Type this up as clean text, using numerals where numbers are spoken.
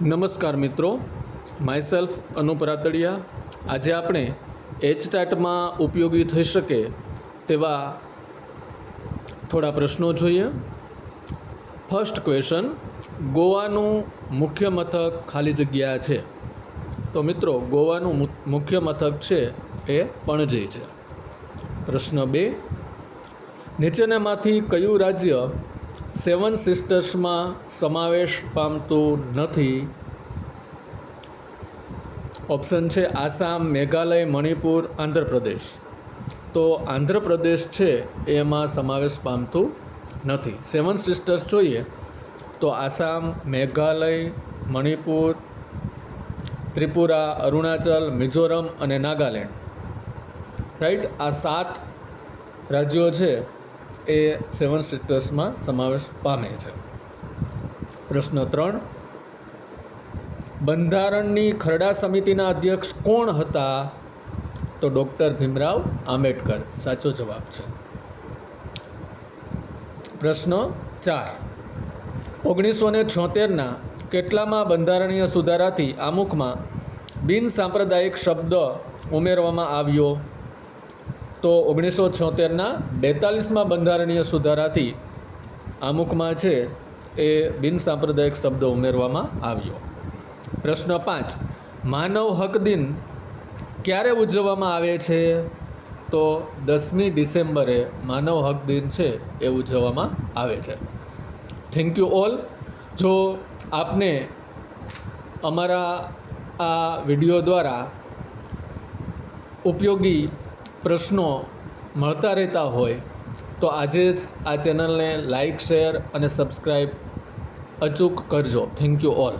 નમસ્કાર મિત્રો, માયસેલ્ફ અનુપ રાતડિયા. આજે આપણે એચટાટમાં ઉપયોગી થઈ શકે તેવા થોડા પ્રશ્નો જોઈએ. ફર્સ્ટ ક્વેશ્ચન, ગોવાનું મુખ્ય મથક ખાલી જગ્યા છે. તો મિત્રો, ગોવાનું મુખ્ય મથક છે એ પણજી છે. પ્રશ્ન 2, નીચેનામાંથી કયું રાજ્ય સેવન સિસ્ટર્સમાં સમાવેશ પામતું નથી? ઓપ્શન છે આસામ, મેઘાલય, મણિપુર, આંધ્રપ્રદેશ. તો આંધ્રપ્રદેશ છે એમાં સમાવેશ પામતું નથી. સેવન સિસ્ટર્સ જોઈએ તો આસામ, મેઘાલય, મણિપુર, ત્રિપુરા, અરુણાચલ, મિઝોરમ અને નાગાલેન્ડ. રાઈટ, આ 7 રાજ્યો છે એ સેવન સિસ્ટર્સમાં સમાવેશ પામે છે. પ્રશ્ન 3, બંધારણની ખરડા સમિતિના અધ્યક્ષ કોણ હતા? તો ડૉક્ટર ભીમરાવ આંબેડકર સાચો જવાબ છે. પ્રશ્ન 4, 1976ના કેટલામાં બંધારણીય સુધારાથી આમુખમાં બિન સાંપ્રદાયિક શબ્દ ઉમેરવામાં આવ્યો? તો 1976ના 42માં બંધારણીય સુધારાથી આમુખમાં છે એ બિન સાંપ્રદાયિક શબ્દ ઉમેરવામાં આવ્યો. પ્રશ્ન 5, માનવ હક દિન ક્યારે ઉજવવામાં આવે છે? તો 10મી ડિસેમ્બરે માનવ હક દિન છે એ ઉજવવામાં આવે છે. Thank you all. જો આપને અમારા આ વિડીયો દ્વારા ઉપયોગી પ્રશ્નો મળતા રહેતા હોય તો આજે જ આ ચેનલને લાઈક, શેર અને સબસ્ક્રાઈબ અચૂક કરજો. Thank you all.